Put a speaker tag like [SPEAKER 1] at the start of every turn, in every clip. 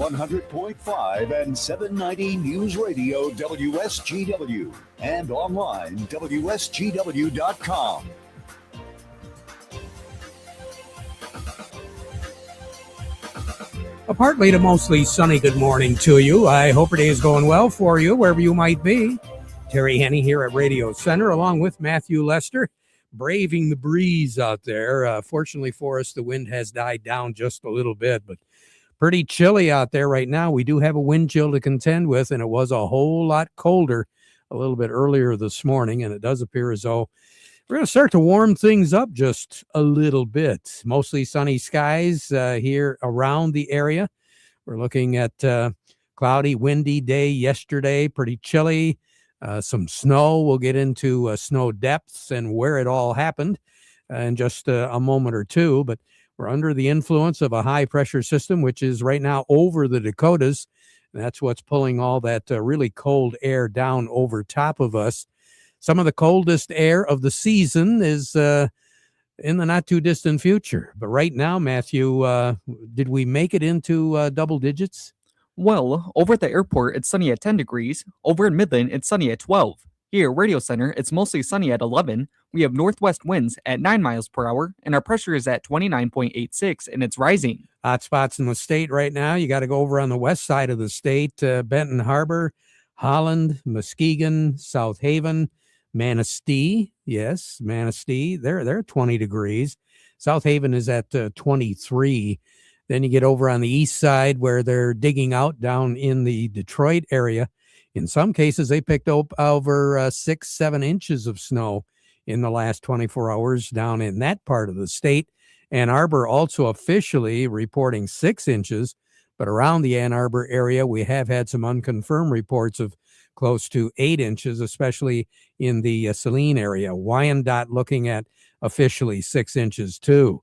[SPEAKER 1] 100.5 and 790 News Radio WSGW and online WSGW.com.
[SPEAKER 2] A partly to mostly sunny good morning to you. I hope your day is going well for you, wherever you might be. Terry Henne here at Radio Center, along with Matthew Lester, braving the breeze out there. Fortunately for us, the wind has died down just a little bit, but pretty chilly out there right now. We do have a wind chill to contend with, and it was a whole lot colder a little bit earlier this morning, and it does appear as though we're going to start to warm things up just a little bit. Mostly sunny skies here around the area. We're looking at cloudy, windy day yesterday, pretty chilly. Some snow. We'll get into snow depths and where it all happened in just a moment or two. But we're under the influence of a high-pressure system, which is right now over the Dakotas. And that's what's pulling all that really cold air down over top of us. Some of the coldest air of the season is in the not-too-distant future. But right now, Matthew, did we make it into double digits?
[SPEAKER 3] Well, over at the airport, it's sunny at 10 degrees. Over in Midland, it's sunny at 12. Here, Radio Center, it's mostly sunny at 11. We have northwest winds at 9 miles per hour, and our pressure is at 29.86, and it's rising.
[SPEAKER 2] Hot spots in the state right now. You got to go over on the west side of the state, Benton Harbor, Holland, Muskegon, South Haven, Manistee. Yes, Manistee. They're 20 degrees. South Haven is at 23. Then you get over on the east side where they're digging out down in the Detroit area. In some cases, they picked up over 6-7 inches of snow in the last 24 hours down in that part of the state. Ann Arbor also officially reporting 6 inches, but around the Ann Arbor area, we have had some unconfirmed reports of close to 8 inches, especially in the Saline area. Wyandotte looking at officially 6 inches too.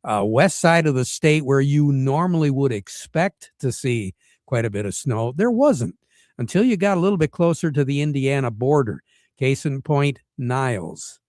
[SPEAKER 2] West side of the state, where you normally would expect to see quite a bit of snow, there wasn't until you got a little bit closer to the Indiana border. Case in point, Niles,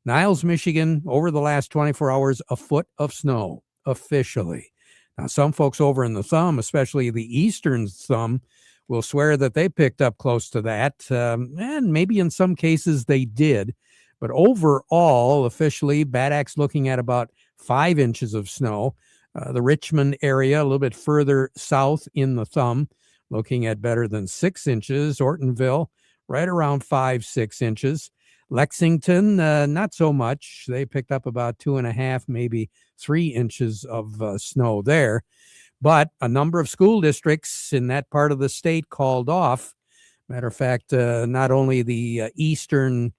[SPEAKER 2] Michigan, over the last 24 hours, a foot of snow officially. Now, some folks over in the thumb, especially the eastern thumb, will swear that they picked up close to that, and maybe in some cases they did. But overall, officially, Bad Axe looking at about 5 inches of snow. The Richmond area, a little bit further south in the thumb, looking at better than 6 inches. Ortonville, right around 5-6 inches. Lexington, not so much. They picked up about 2.5, maybe 3 inches of snow there. But a number of school districts in that part of the state called off. Matter of fact, not only the eastern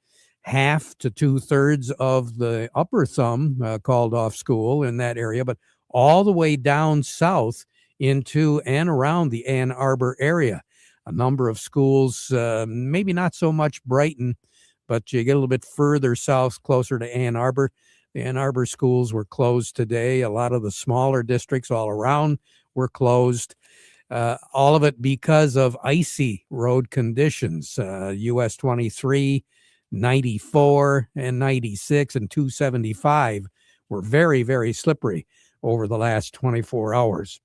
[SPEAKER 2] half to 2/3 of the upper thumb called off school in that area, but all the way down south into and around the Ann Arbor area. A number of schools, maybe not so much Brighton, but you get a little bit further south, closer to Ann Arbor. The Ann Arbor schools were closed today. A lot of the smaller districts all around were closed. All of it because of icy road conditions. US 23, 94, and 96, and 275 were very, very slippery over the last 24 hours.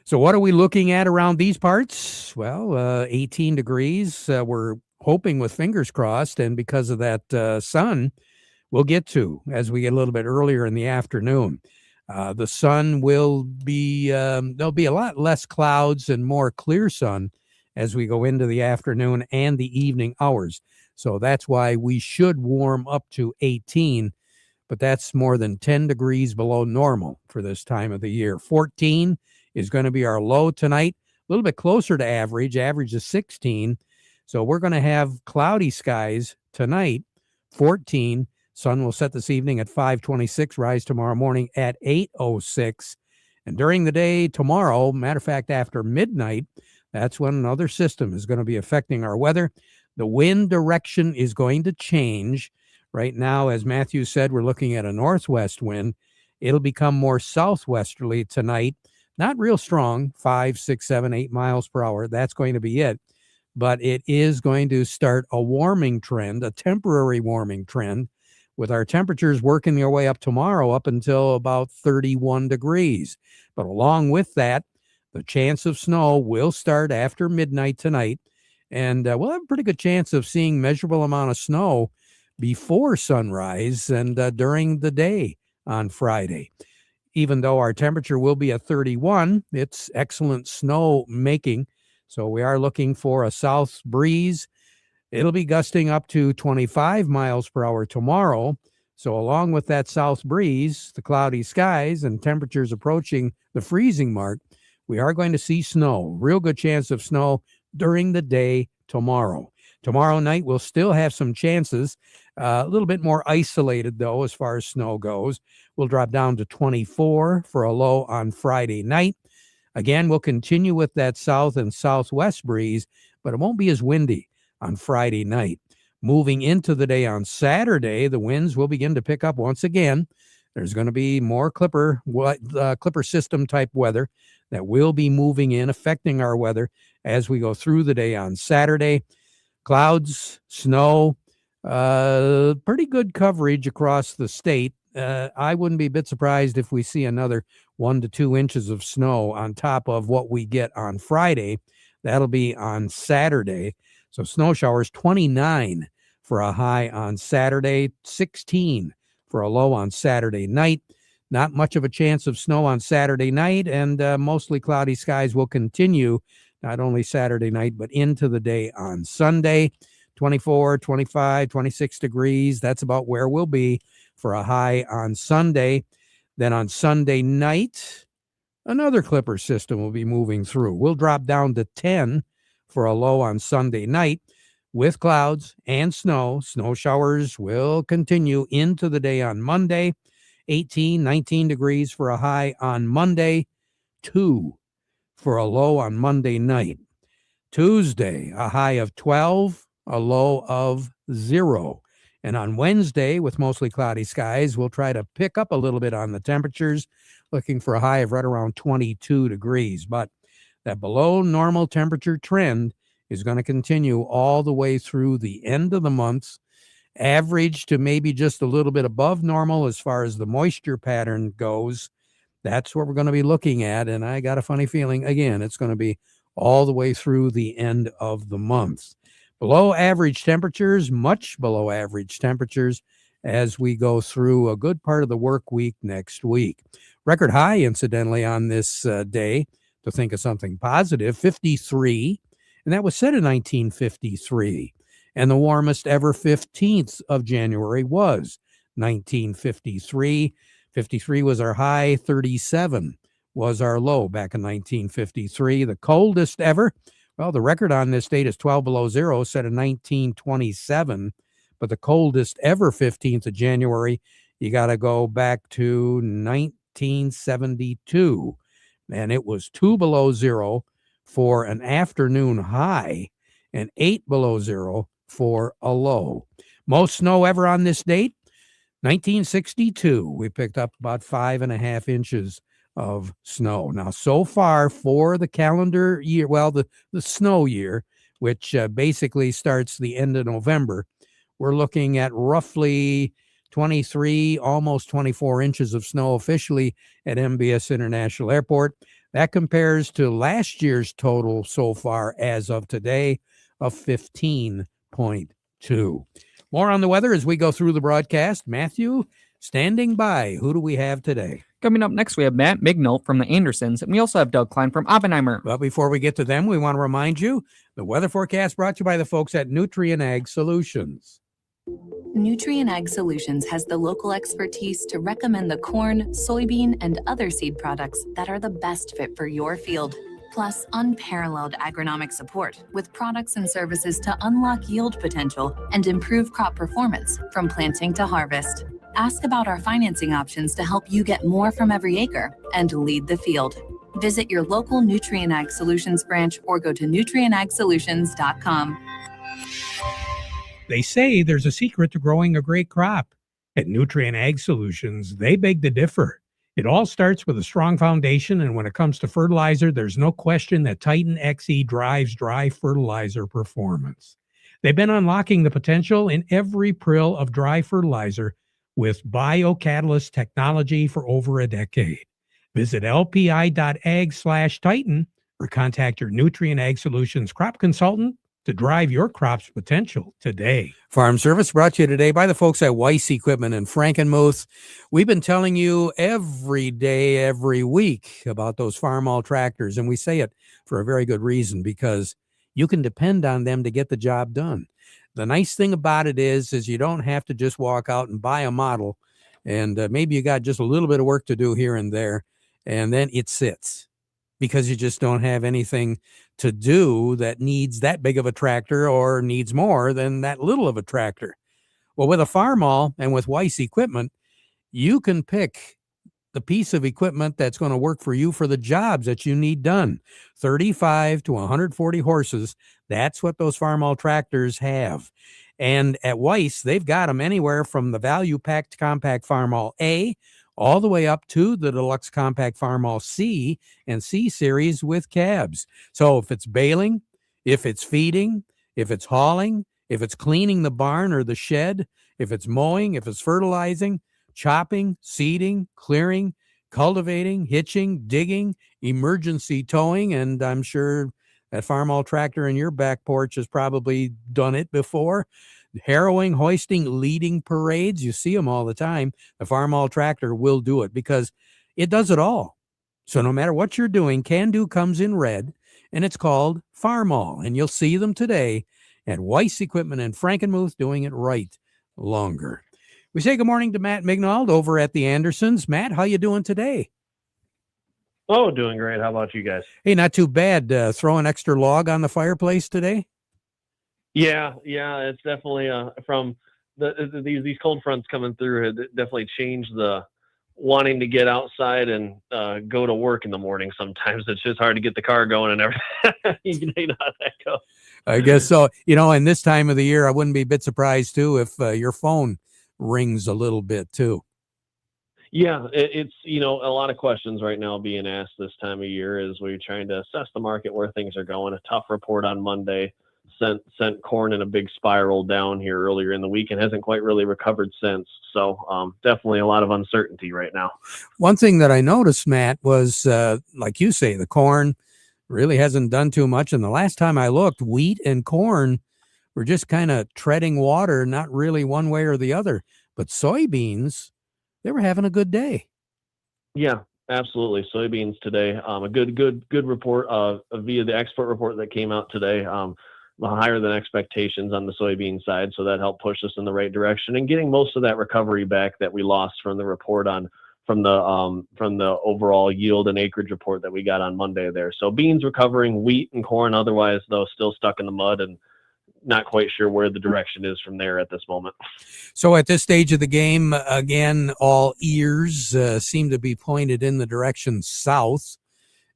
[SPEAKER 2] So what are we looking at around these parts? Well, 18 degrees. We're hoping with fingers crossed, and because of that sun, we'll get to as we get a little bit earlier in the afternoon. The sun will be, there'll be a lot less clouds and more clear sun as we go into the afternoon and the evening hours. So that's why we should warm up to 18, but that's more than 10 degrees below normal for this time of the year. 14 is going to be our low tonight, a little bit closer to average. Average is 16. So we're going to have cloudy skies tonight, 14. Sun will set this evening at 5:26, rise tomorrow morning at 8:06. And during the day tomorrow, matter of fact, after midnight, that's when another system is going to be affecting our weather. The wind direction is going to change. Right now, as Matthew said, we're looking at a northwest wind. It'll become more southwesterly tonight. Not real strong, 5, 6, 7, 8 miles per hour. That's going to be it. But it is going to start a warming trend, a temporary warming trend, with our temperatures working their way up tomorrow up until about 31 degrees. But along with that, the chance of snow will start after midnight tonight, and we'll have a pretty good chance of seeing measurable amount of snow before sunrise and during the day on Friday. Even though our temperature will be at 31, it's excellent snow making. So we are looking for a south breeze. It'll be gusting up to 25 miles per hour tomorrow. So along with that south breeze, the cloudy skies, and temperatures approaching the freezing mark, we are going to see snow. Real good chance of snow during the day tomorrow. Tomorrow night, we'll still have some chances. A little bit more isolated, though, as far as snow goes. We'll drop down to 24 for a low on Friday night. Again, we'll continue with that south and southwest breeze, but it won't be as windy on Friday night. Moving into the day on Saturday, the winds will begin to pick up once again. There's going to be more clipper system type weather that will be moving in, affecting our weather as we go through the day on Saturday. Clouds, snow, pretty good coverage across the state. I wouldn't be a bit surprised if we see another 1 to 2 inches of snow on top of what we get on Friday. That'll be on Saturday. So snow showers, 29 for a high on Saturday, 16 for a low on Saturday night. Not much of a chance of snow on Saturday night, and mostly cloudy skies will continue not only Saturday night, but into the day on Sunday. 24, 25, 26 degrees. That's about where we'll be for a high on Sunday. Then on Sunday night, another clipper system will be moving through. We'll drop down to 10 for a low on Sunday night with clouds and snow. Snow showers will continue into the day on Monday. 18, 19 degrees for a high on Monday. 2 for a low on Monday night. Tuesday, a high of 12, a low of 0. And on Wednesday, with mostly cloudy skies, we'll try to pick up a little bit on the temperatures, looking for a high of right around 22 degrees. But that below normal temperature trend is going to continue all the way through the end of the month, average to maybe just a little bit above normal as far as the moisture pattern goes. That's what we're going to be looking at. And I got a funny feeling, again, it's going to be all the way through the end of the month. Below average temperatures, much below average temperatures as we go through a good part of the work week next week. Record high, incidentally, on this day, to think of something positive, 53, and that was set in 1953. And the warmest ever 15th of January was 1953. 53 was our high, 37 was our low back in 1953. The coldest ever, well, the record on this date is 12 below zero, set in 1927. But the coldest ever 15th of January, you got to go back to 1972. And it was 2 below zero for an afternoon high and 8 below zero for a low. Most snow ever on this date, 1962. We picked up about 5.5 inches of snow. Now, so far for the calendar year, well, the snow year, which basically starts the end of November, we're looking at roughly 23, almost 24 inches of snow officially at MBS International Airport. That compares to last year's total so far as of today of 15.2. More on the weather as we go through the broadcast. Matthew, standing by. Who do we have today?
[SPEAKER 3] Coming up next, we have Matt Mignall from the Andersons, and we also have Doug Klein from Oppenheimer.
[SPEAKER 2] But before we get to them, we want to remind you, the weather forecast brought to you by the folks at Nutrien Ag Solutions.
[SPEAKER 4] Nutrien Ag Solutions has the local expertise to recommend the corn, soybean, and other seed products that are the best fit for your field. Plus, unparalleled agronomic support with products and services to unlock yield potential and improve crop performance from planting to harvest. Ask about our financing options to help you get more from every acre and lead the field. Visit your local Nutrien Ag Solutions branch or go to nutrienagsolutions.com.
[SPEAKER 2] They say there's a secret to growing a great crop. At Nutrien Ag Solutions, they beg to differ. It all starts with a strong foundation, and when it comes to fertilizer, there's no question that Titan XE drives dry fertilizer performance. They've been unlocking the potential in every prill of dry fertilizer with biocatalyst technology for over a decade. Visit lpi.ag/Titan or contact your Nutrient Ag Solutions crop consultant to drive your crop's potential today. Farm Service brought to you today by the folks at Weiss Equipment in Frankenmuth. We've been telling you every day, every week about those Farmall tractors, and we say it for a very good reason, because you can depend on them to get the job done. The nice thing about it is you don't have to just walk out and buy a model, and maybe you got just a little bit of work to do here and there, and then it sits because you just don't have anything to do that needs that big of a tractor or needs more than that little of a tractor. Well, with a Farmall and with Weiss Equipment, you can pick the piece of equipment that's going to work for you for the jobs that you need done. 35 to 140 horses. That's what those Farmall tractors have. And at Weiss, they've got them anywhere from the value-packed compact Farmall A all the way up to the deluxe compact Farmall C and C series with cabs. So if it's baling, if it's feeding, if it's hauling, if it's cleaning the barn or the shed, if it's mowing, if it's fertilizing, chopping, seeding, clearing, cultivating, hitching, digging, emergency towing, and I'm sure that Farmall tractor in your back porch has probably done it before. Harrowing, hoisting, leading parades, you see them all the time. The Farmall tractor will do it because it does it all. So no matter what you're doing, Can Do comes in red, and it's called Farmall, and you'll see them today at Weiss Equipment in Frankenmuth doing it right longer. We say good morning to Matt Mignauld over at the Andersons. Matt, how you doing today?
[SPEAKER 5] Oh, doing great. How about you guys?
[SPEAKER 2] Hey, not too bad. Throw an extra log on the fireplace today?
[SPEAKER 5] Yeah, it's definitely from these cold fronts coming through. It definitely changed the wanting to get outside and go to work in the morning. Sometimes it's just hard to get the car going and everything. You know how that goes.
[SPEAKER 2] I guess so. In this time of the year, I wouldn't be a bit surprised too if your phone rings a little bit too.
[SPEAKER 5] Yeah, it's a lot of questions right now being asked this time of year as we're trying to assess the market, where things are going. A tough report on Monday sent corn in a big spiral down here earlier in the week and hasn't quite really recovered since. So definitely a lot of uncertainty right now.
[SPEAKER 2] One thing that I noticed, Matt, was like you say, the corn really hasn't done too much. And the last time I looked, wheat and corn were just kind of treading water, not really one way or the other. But soybeans, they were having a good day.
[SPEAKER 5] Yeah, absolutely. Soybeans today, a good report via the export report that came out today. Higher than expectations on the soybean side, so that helped push us in the right direction and getting most of that recovery back that we lost from the report from the overall yield and acreage report that we got on Monday there. So beans recovering, wheat and corn otherwise though still stuck in the mud and not quite sure where the direction is from there at this moment. So
[SPEAKER 2] at this stage of the game, again, all ears seem to be pointed in the direction south.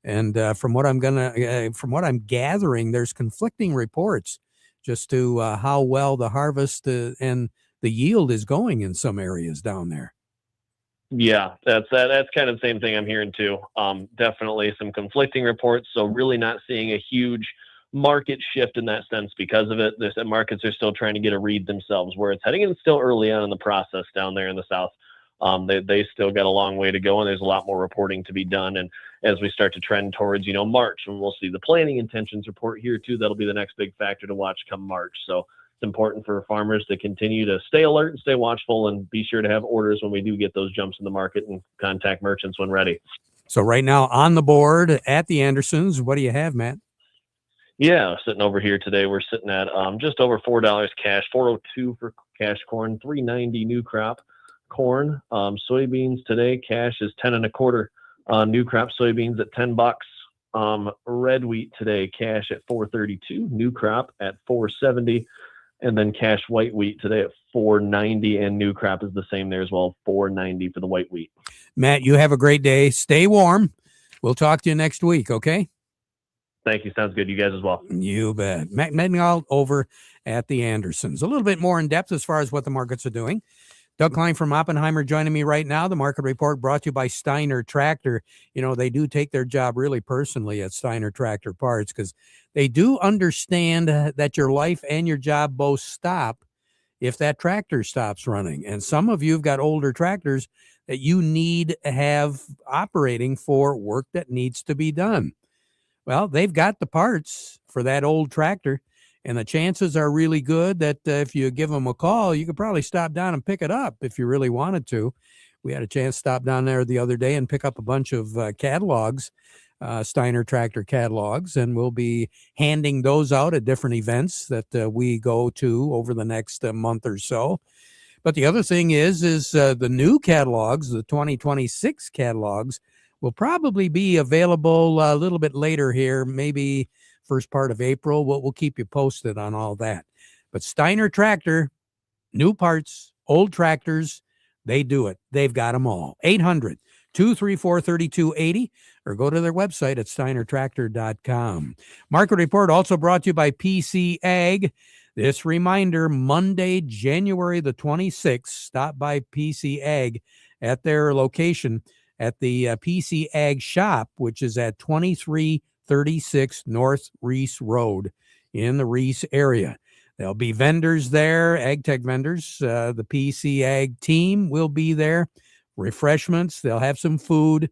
[SPEAKER 2] And from what I'm gathering, there's conflicting reports just to how well the harvest and the yield is going in some areas down there.
[SPEAKER 5] Yeah, that's kind of the same thing I'm hearing too. Definitely some conflicting reports. So really not seeing a huge market shift in that sense because of it. The markets are still trying to get a read themselves where it's heading, and it's still early on in the process down there in the south. They still got a long way to go, and there's a lot more reporting to be done. And as we start to trend towards, March, and we'll see the planting intentions report here too, that'll be the next big factor to watch come March. So it's important for farmers to continue to stay alert and stay watchful and be sure to have orders when we do get those jumps in the market and contact merchants when ready. So
[SPEAKER 2] right now on the board at the Andersons, what do you have, Matt?
[SPEAKER 5] Yeah, sitting over here today, we're sitting at just over $4 cash, $4.02 for cash corn, $3.90 new crop corn. Soybeans today, cash is 10 1/4. New crop soybeans at $10. Red wheat today, cash at $4.32. New crop at $4.70, and then cash white wheat today at $4.90, and new crop is the same there as well, $4.90 for the white wheat.
[SPEAKER 2] Matt, you have a great day. Stay warm. We'll talk to you next week. Okay.
[SPEAKER 5] Thank you. Sounds good. You guys as well.
[SPEAKER 2] You bet. Matt Mignauld over at the Andersons. A little bit more in depth as far as what the markets are doing. Doug Klein from Oppenheimer joining me right now. The market report brought to you by Steiner Tractor. They do take their job really personally at Steiner Tractor Parts because they do understand that your life and your job both stop if that tractor stops running. And some of you have got older tractors that you need to have operating for work that needs to be done. Well, they've got the parts for that old tractor, and the chances are really good that if you give them a call, you could probably stop down and pick it up if you really wanted to. We had a chance to stop down there the other day and pick up a bunch of catalogs, Steiner tractor catalogs, and we'll be handing those out at different events that we go to over the next month or so. But the other thing is the new catalogs, the 2026 catalogs, will probably be available a little bit later here, maybe first part of April. We'll keep you posted on all that. But Steiner Tractor, new parts, old tractors, they do it. They've got them all. 800-234-3280 or go to their website at steinertractor.com. Market Report also brought to you by PC Ag. This reminder, Monday, January the 26th, stop by PC Ag at their location at the PC Ag shop, which is at 2336 North Reese Road in the Reese area. There'll be vendors there, ag tech vendors. The PC Ag team will be there. Refreshments. They'll have some food.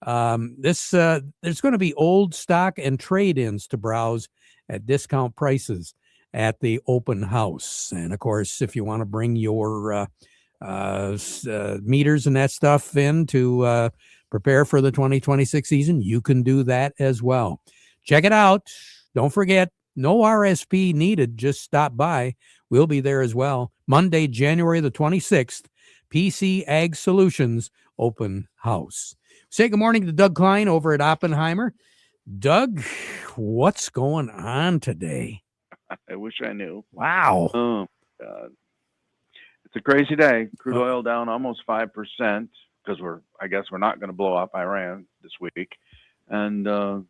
[SPEAKER 2] There's going to be old stock and trade-ins to browse at discount prices at the open house. And of course, if you want to bring your meters and that stuff in to prepare for the 2026 season, you can do that as well. Check it out. Don't forget, no RSP needed. Just stop by. We'll be there as well. Monday, January the 26th, PC Ag Solutions open house. Say good morning to Doug Klein over at Oppenheimer. Doug, what's going on today?
[SPEAKER 6] I wish I knew.
[SPEAKER 2] Wow.
[SPEAKER 6] Oh, God. It's a crazy day. Crude oil down almost 5% because I guess we're not going to blow up Iran this week. And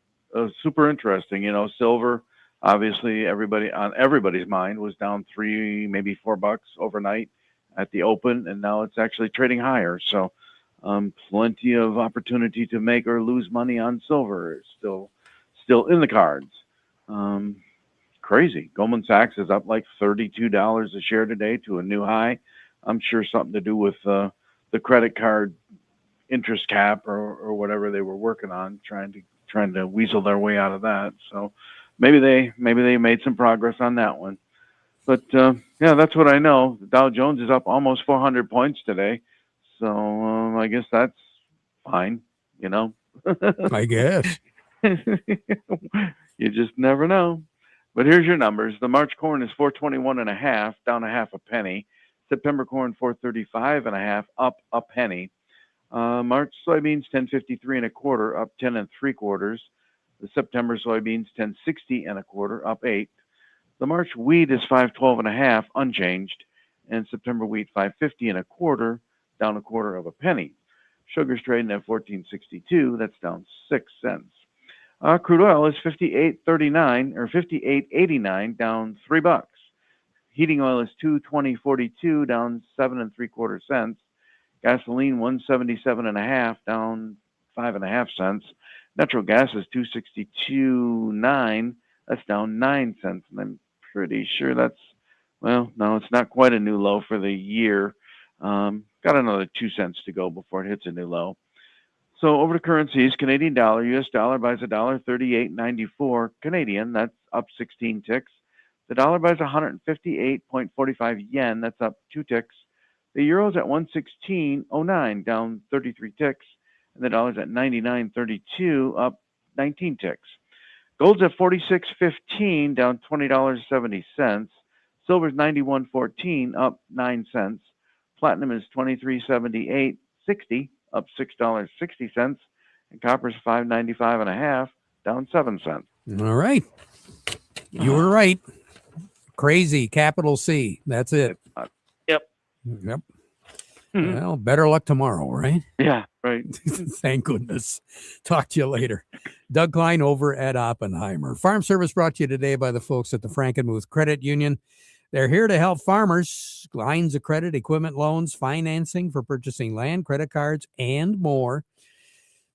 [SPEAKER 6] super interesting. Silver, obviously everybody's mind was down $3, maybe $4 overnight at the open, and now it's actually trading higher. So plenty of opportunity to make or lose money on silver is still in the cards. Crazy. Goldman Sachs is up like $32 a share today to a new high. I'm sure something to do with the credit card interest cap or whatever they were working on, trying to weasel their way out of that. So maybe they made some progress on that one. But yeah, that's what I know. The Dow Jones is up almost 400 points today. So I guess that's fine,
[SPEAKER 2] I guess.
[SPEAKER 6] You just never know. But here's your numbers. The March corn is 421.5, down a half a penny. September corn 435.5, up a penny. March soybeans 1053.25, up 10 3/4. The September soybeans 1060.25, up 8. The March wheat is 512.5, unchanged, and September wheat 550.25, down a quarter of a penny. Sugar's trading at 14.62. That's down 6 cents. Crude oil is 58.39 or 58.89, down $3. Heating oil is 220.42, down 7 3/4 cents. Gasoline 177.5, down 5.5 cents. Natural gas is 262.9. That's down 9 cents, and I'm pretty sure no, it's not quite a new low for the year. Got another 2 cents to go before it hits a new low. So over to currencies, Canadian dollar, US dollar buys $1.3894 Canadian. That's up 16 ticks. The dollar buys 158.45 yen. That's up 2 ticks. The euro's at 116.09, down 33 ticks. And the dollar's at 99.32, up 19 ticks. Gold's at 46.15, down $20.70. Silver's 91.14, up 9 cents. Platinum is 23.78.60, up $6.60, and copper's 595.5, down 7 cents.
[SPEAKER 2] All right. You were right. Crazy, capital C. That's it.
[SPEAKER 6] Yep.
[SPEAKER 2] Mm-hmm. Well, better luck tomorrow, right?
[SPEAKER 6] Yeah, right.
[SPEAKER 2] Thank goodness. Talk to you later. Doug Klein over at Oppenheimer. Farm Service brought to you today by the folks at the Frankenmuth Credit Union. They're here to help farmers, lines of credit, equipment loans, financing for purchasing land, credit cards, and more.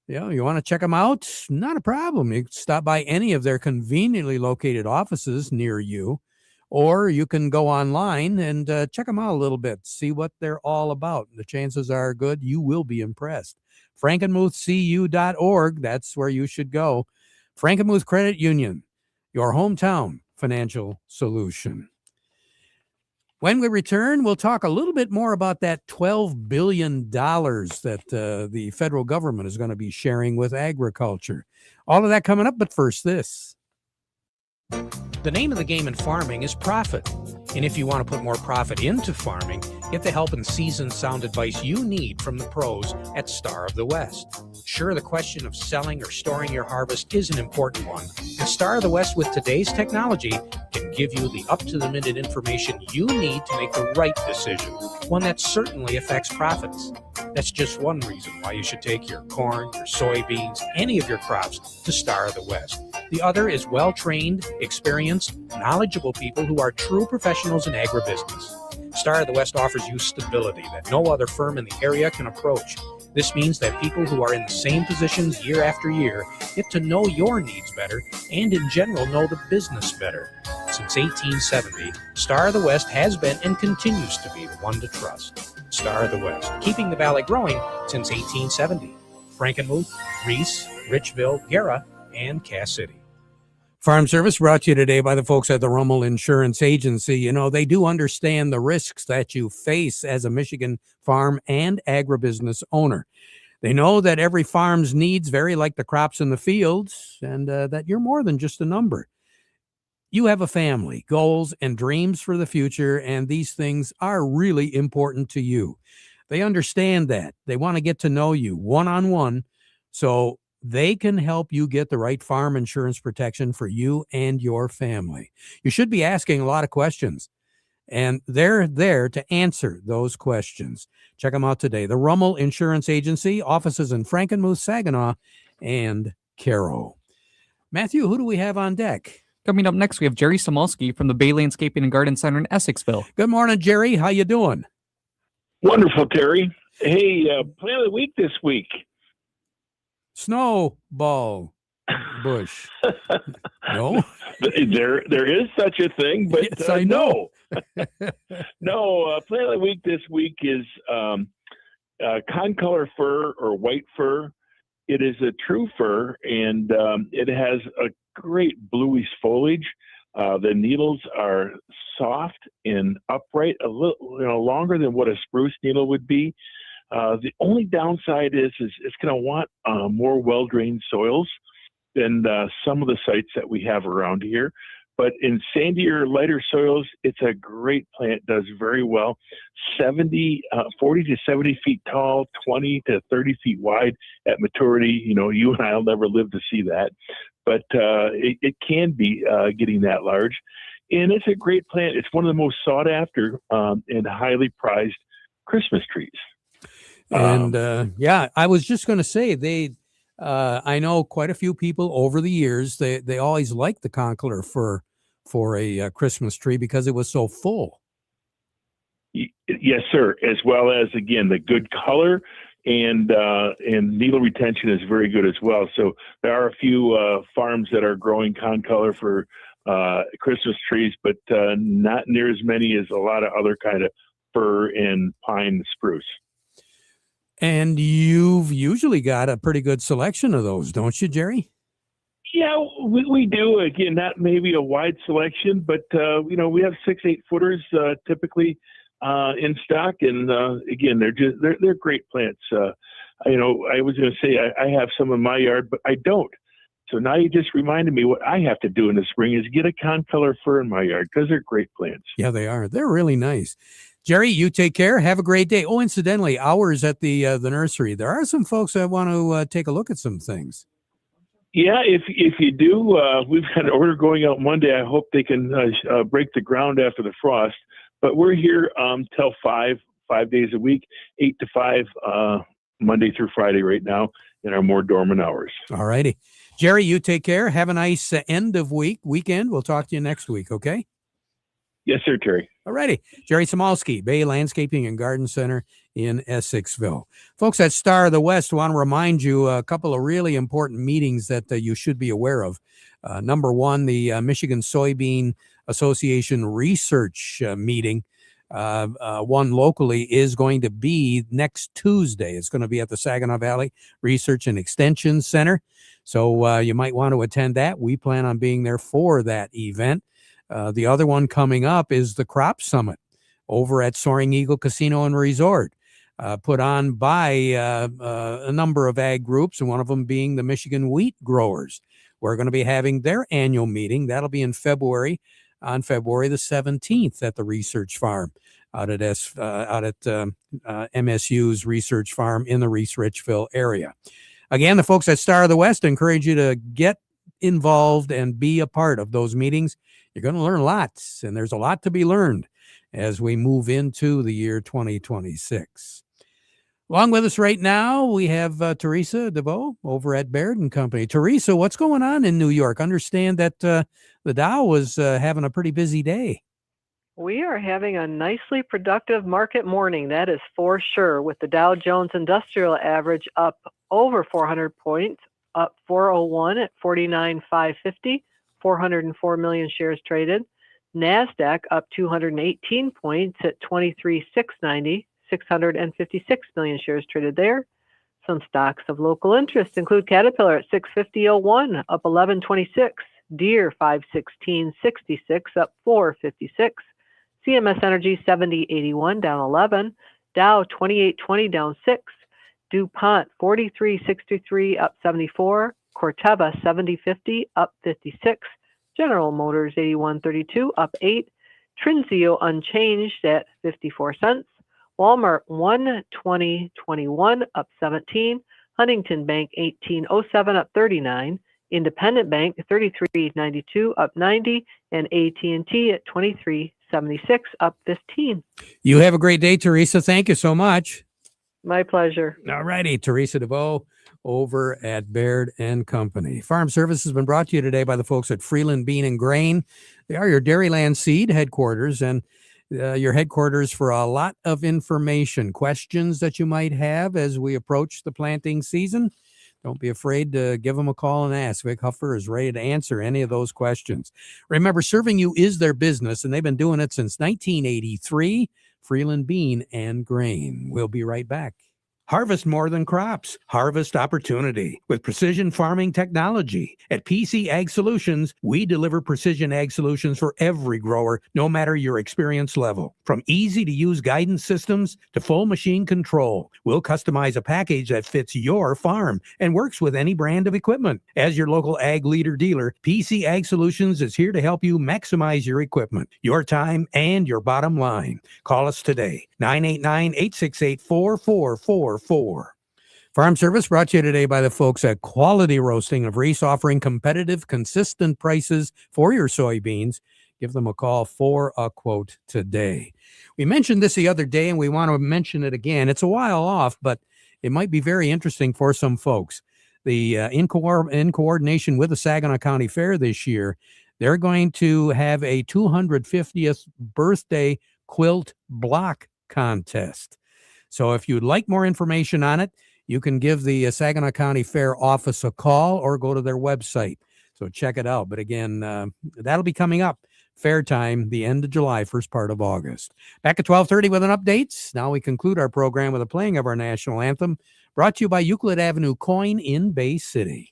[SPEAKER 2] You want to check them out? Not a problem. You can stop by any of their conveniently located offices near you, or you can go online and check them out a little bit, see what they're all about. The chances are good you will be impressed. Frankenmuthcu.org, that's where you should go. Frankenmuth Credit Union, your hometown financial solution. When we return, we'll talk a little bit more about that $12 billion that the federal government is going to be sharing with agriculture. All of that coming up, but first this. The name of the game in farming is profit. And if you want to put more profit into farming, get the help and seasoned sound advice you need from the pros at Star of the West. Sure, the question of selling or storing your harvest is an important one. And Star of the West, with today's technology, can give you the up-to-the-minute information you need to make the right decision, one that certainly affects profits. That's just one reason why you should take your corn, your soybeans, any of your crops to Star of the West. The other is well-trained, experienced, knowledgeable people who are true professionals in agribusiness. Star of the West offers you stability that no other firm in the area can approach. This means that people who are in the same positions year after year get to know your needs better and in general know the business better. Since 1870, Star of the West has been and continues to be the one to trust. Star of the West, keeping the valley growing since 1870. Frankenmuth, Reese, Richville, Guerra, and Cass City. Farm Service brought to you today by the folks at the Rummel Insurance Agency. You know, they do understand the risks that you face as a Michigan farm and agribusiness owner. They know that every farm's needs vary like the crops in the fields, and that you're more than just a number. You have a family, goals, and dreams for the future, and these things are really important to you. They understand that. They want to get to know you one-on-one, so they can help you get the right farm insurance protection for you and your family. You should be asking a lot of questions, and they're there to answer those questions. Check them out today. The Rummel Insurance Agency, offices in Frankenmuth, Saginaw, and Caro. Matthew, who do we have on deck?
[SPEAKER 3] Coming up next, we have Jerry Samolsky from the Bay Landscaping and Garden Center in Essexville.
[SPEAKER 2] Good morning, Jerry. How you doing?
[SPEAKER 7] Wonderful, Terry. Hey, plan of the week this week.
[SPEAKER 2] Snowball bush. No?
[SPEAKER 7] There is such a thing, but
[SPEAKER 2] yes, I know.
[SPEAKER 7] No, plan of the week this week is concolor fir or white fir. It is a true fir, and it has a great bluish foliage. The needles are soft and upright, a little longer than what a spruce needle would be. The only downside is it's going to want more well-drained soils than some of the sites that we have around here. But in sandier, lighter soils, it's a great plant, does very well. 40 to 70 feet tall, 20 to 30 feet wide at maturity. You know, you and I will never live to see that. But it can be getting that large. And it's a great plant. It's one of the most sought after and highly prized Christmas trees.
[SPEAKER 2] And yeah, I was just going to say I know quite a few people over the years. They always liked the concolor for a Christmas tree because it was so full.
[SPEAKER 7] Yes, sir. As well as again the good color and needle retention is very good as well. So there are a few farms that are growing concolor for Christmas trees, but not near as many as a lot of other kind of fir and pine spruce.
[SPEAKER 2] And you've usually got a pretty good selection of those, don't you, Jerry?
[SPEAKER 7] Yeah, we do. Again, not maybe a wide selection, but we have 6-8 footers typically in stock, and again, they're great plants. I was going to say I have some in my yard, but I don't. So now you just reminded me what I have to do in the spring is get a concolor fir in my yard because they're great plants.
[SPEAKER 2] Yeah, they are. They're really nice. Jerry, you take care. Have a great day. Oh, incidentally, hours at the nursery. There are some folks that want to take a look at some things.
[SPEAKER 7] Yeah, if you do, we've got an order going out Monday. I hope they can break the ground after the frost. But we're here till 5 days a week, 8 to 5, Monday through Friday right now in our more dormant hours.
[SPEAKER 2] All righty. Jerry, you take care. Have a nice end of weekend. We'll talk to you next week, okay?
[SPEAKER 7] Yes, sir, Terry.
[SPEAKER 2] All righty. Jerry Samolsky, Bay Landscaping and Garden Center in Essexville. Folks at Star of the West want to remind you a couple of really important meetings that you should be aware of. Number one, the Michigan Soybean Association research meeting. One locally is going to be next Tuesday. It's going to be at the Saginaw Valley Research and Extension Center. So you might want to attend that. We plan on being there for that event. The other one coming up is the Crop Summit over at Soaring Eagle Casino and Resort, put on by a number of ag groups, and one of them being the Michigan Wheat Growers. We're going to be having their annual meeting. That'll be in February, on February the 17th at the Research Farm out at MSU's Research Farm in the Reese Richville area. Again, the folks at Star of the West encourage you to get involved and be a part of those meetings. You're going to learn lots, and there's a lot to be learned as we move into the year 2026. Along with us right now, we have Teresa DeVoe over at Baird & Company. Teresa, what's going on in New York? Understand that the Dow was having a pretty busy day.
[SPEAKER 8] We are having a nicely productive market morning, that is for sure, with the Dow Jones Industrial Average up over 400 points, up 401 at 49,550, 404 million shares traded. NASDAQ up 218 points at 23,690, 656 million shares traded there. Some stocks of local interest include Caterpillar at 650.01, up 11.26, Deere 516.66, up 4.56, CMS Energy 70.81, down 11, Dow 28.20, down 6, DuPont 43.63, up 74, Corteva 70.50, up 56, General Motors 81.32, up 8, Trinzio unchanged at 54 cents, Walmart 120.21, up 17, Huntington Bank 18.07, up 39, Independent Bank 33.92, up 90, and AT&T at 23.76, up 15.
[SPEAKER 2] You have a great day, Teresa. Thank you so much.
[SPEAKER 8] My pleasure.
[SPEAKER 2] All righty, Teresa DeVoe over at Baird & Company. Farm Service has been brought to you today by the folks at Freeland Bean and Grain. They are your Dairyland seed headquarters and your headquarters for a lot of information, questions that you might have as we approach the planting season. Don't be afraid to give them a call and ask. Vic Huffer is ready to answer any of those questions. Remember, serving you is their business, and they've been doing it since 1983. Freeland Bean and Grain. We'll be right back. Harvest more than crops. Harvest opportunity with precision farming technology. At PC Ag Solutions, we deliver precision ag solutions for every grower, no matter your experience level. From easy-to-use guidance systems to full machine control, we'll customize a package that fits your farm and works with any brand of equipment. As your local ag leader dealer, PC Ag Solutions is here to help you maximize your equipment, your time, and your bottom line. Call us today, 989-868-4444. Farm Service brought to you today by the folks at Quality Roasting of Reese, offering competitive, consistent prices for your soybeans. Give them a call for a quote today. We mentioned this the other day, and we want to mention it again. It's a while off, but it might be very interesting for some folks. The in coordination with the Saginaw County Fair this year, they're going to have a 250th birthday quilt block contest. So if you'd like more information on it, you can give the Saginaw County Fair office a call or go to their website. So check it out. But again, that'll be coming up. Fair time, the end of July, first part of August. Back at 12:30 with an update. Now we conclude our program with a playing of our national anthem, brought to you by Euclid Avenue Coin in Bay City.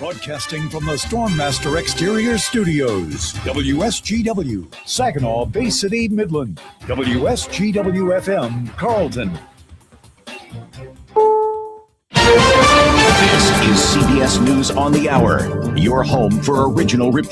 [SPEAKER 1] Broadcasting from the Stormmaster Exterior Studios. WSGW, Saginaw, Bay City, Midland. WSGW FM, Carlton.
[SPEAKER 9] This is CBS News on the Hour, your home for original reporting.